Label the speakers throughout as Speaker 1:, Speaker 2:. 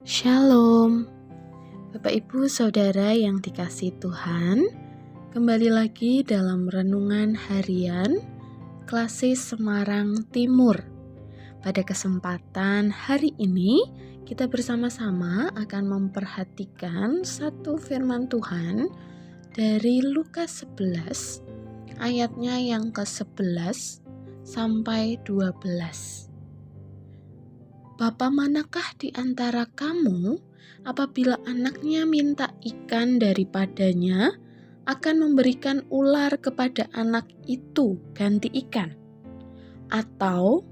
Speaker 1: Shalom, Bapak Ibu Saudara yang dikasihi Tuhan. Kembali lagi dalam renungan harian Klasis Semarang Timur. Pada kesempatan hari ini kita bersama-sama akan memperhatikan satu firman Tuhan dari Lukas 11 ayatnya yang ke-11 sampai 12. Bapa manakah di antara kamu apabila anaknya minta ikan daripadanya akan memberikan ular kepada anak itu ganti ikan? Atau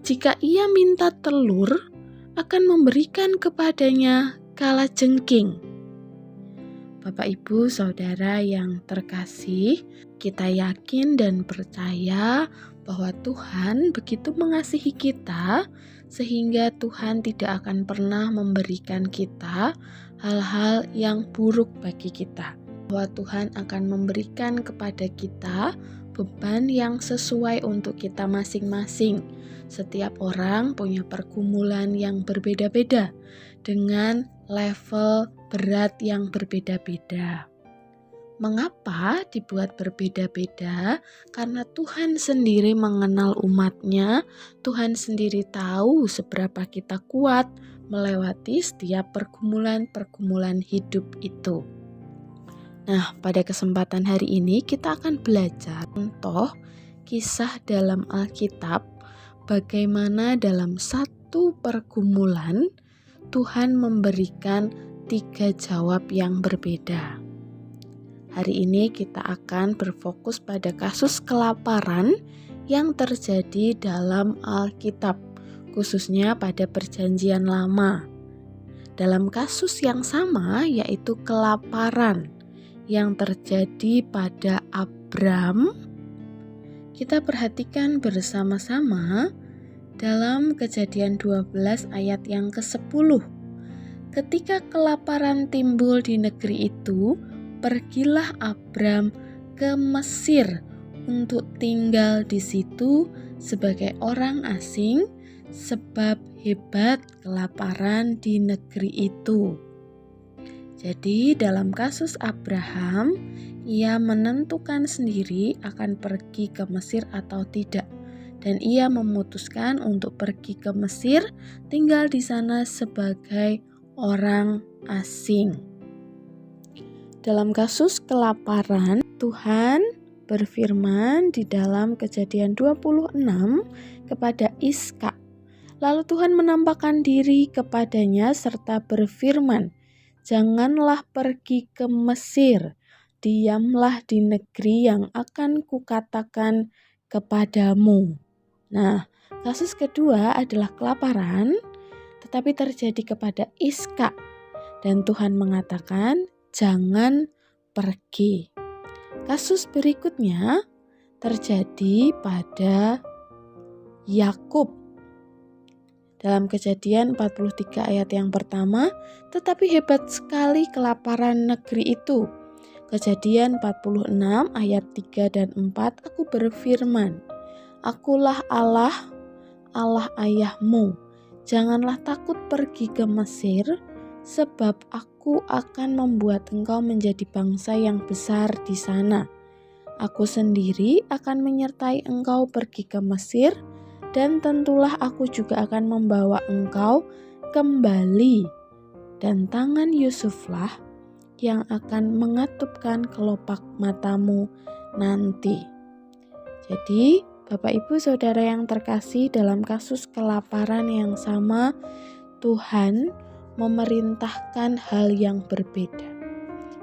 Speaker 1: jika ia minta telur akan memberikan kepadanya kalajengking? Bapak Ibu Saudara yang terkasih, kita yakin dan percaya bahwa Tuhan begitu mengasihi kita sehingga Tuhan tidak akan pernah memberikan kita hal-hal yang buruk bagi kita. Bahwa Tuhan akan memberikan kepada kita beban yang sesuai untuk kita masing-masing. Setiap orang punya pergumulan yang berbeda-beda dengan level berat yang berbeda-beda. Mengapa dibuat berbeda-beda? Karena Tuhan sendiri mengenal umatnya, Tuhan sendiri tahu seberapa kita kuat melewati setiap pergumulan-pergumulan hidup itu. Nah, pada kesempatan hari ini kita akan belajar contoh kisah dalam Alkitab, bagaimana dalam satu pergumulan Tuhan memberikan 3 jawab yang berbeda. Hari ini kita akan berfokus pada kasus kelaparan yang terjadi dalam Alkitab, khususnya pada Perjanjian Lama. Dalam kasus yang sama, yaitu kelaparan yang terjadi pada Abram, kita perhatikan bersama-sama dalam Kejadian 12 ayat yang ke-10. Ketika kelaparan timbul di negeri itu, pergilah Abram ke Mesir untuk tinggal di situ sebagai orang asing, sebab hebat kelaparan di negeri itu. Jadi dalam kasus Abraham, ia menentukan sendiri akan pergi ke Mesir atau tidak. Dan ia memutuskan untuk pergi ke Mesir, tinggal di sana sebagai orang asing. Dalam kasus kelaparan, Tuhan berfirman di dalam Kejadian 26 kepada Ishak. Lalu Tuhan menampakkan diri kepadanya serta berfirman, "Janganlah pergi ke Mesir, diamlah di negeri yang akan kukatakan kepadamu." Nah, kasus kedua adalah kelaparan, tetapi terjadi kepada Ishak. Dan Tuhan mengatakan, jangan pergi. Kasus berikutnya terjadi pada Yakub. Dalam Kejadian 43 ayat yang pertama, tetapi hebat sekali kelaparan negeri itu. Kejadian 46 ayat 3 dan 4, aku berfirman, "Akulah Allah, Allah ayahmu. Janganlah takut pergi ke Mesir, sebab aku akan membuat engkau menjadi bangsa yang besar di sana. Aku sendiri akan menyertai engkau pergi ke Mesir, dan tentulah aku juga akan membawa engkau kembali. Dan tangan Yusuflah yang akan mengatupkan kelopak matamu nanti." Jadi, Bapak Ibu Saudara yang terkasih, dalam kasus kelaparan yang sama, Tuhan memerintahkan hal yang berbeda.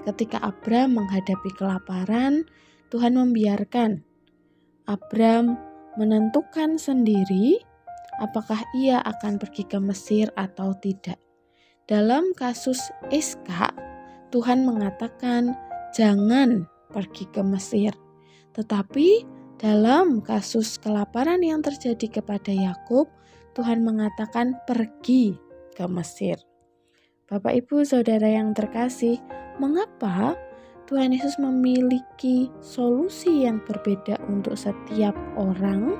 Speaker 1: Ketika Abram menghadapi kelaparan, Tuhan membiarkan Abram menentukan sendiri apakah ia akan pergi ke Mesir atau tidak. Dalam kasus Ishak, Tuhan mengatakan jangan pergi ke Mesir. Tetapi dalam kasus kelaparan yang terjadi kepada Yakub, Tuhan mengatakan pergi ke Mesir. Bapak Ibu Saudara yang terkasih, mengapa Tuhan Yesus memiliki solusi yang berbeda untuk setiap orang?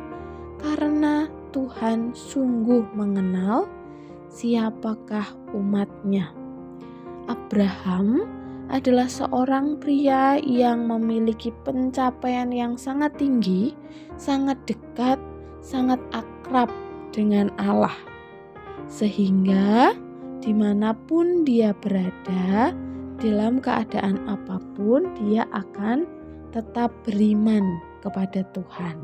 Speaker 1: Karena Tuhan sungguh mengenal siapakah umatnya. Abraham adalah seorang pria yang memiliki pencapaian yang sangat tinggi, sangat dekat, sangat akrab dengan Allah. Sehingga dimanapun dia berada, dalam keadaan apapun dia akan tetap beriman kepada Tuhan.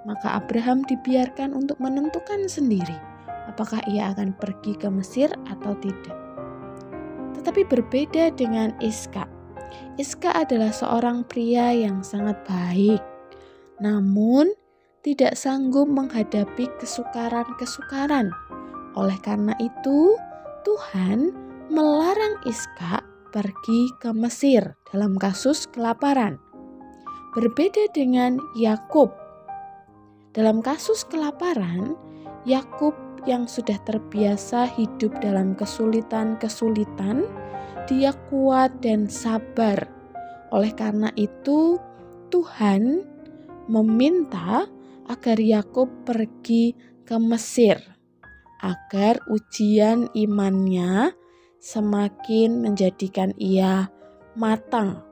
Speaker 1: Maka Abraham dibiarkan untuk menentukan sendiri apakah ia akan pergi ke Mesir atau tidak. Tetapi berbeda dengan Iska. Iska adalah seorang pria yang sangat baik, namun tidak sanggup menghadapi kesukaran-kesukaran. Oleh karena itu, Tuhan melarang Iska pergi ke Mesir dalam kasus kelaparan. Berbeda dengan Yakub. Dalam kasus kelaparan, Yakub yang sudah terbiasa hidup dalam kesulitan-kesulitan, dia kuat dan sabar. Oleh karena itu, Tuhan meminta agar Yakub pergi ke Mesir, agar ujian imannya semakin menjadikan ia matang.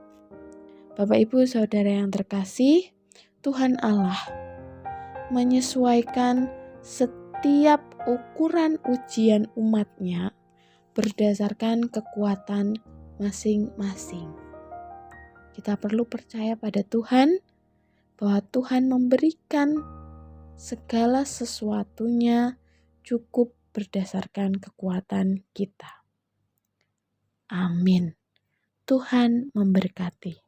Speaker 1: Bapak, Ibu, Saudara yang terkasih, Tuhan Allah menyesuaikan setiap ukuran ujian umatnya berdasarkan kekuatan masing-masing. Kita perlu percaya pada Tuhan, bahwa Tuhan memberikan segala sesuatunya cukup berdasarkan kekuatan kita. Amin. Tuhan memberkati.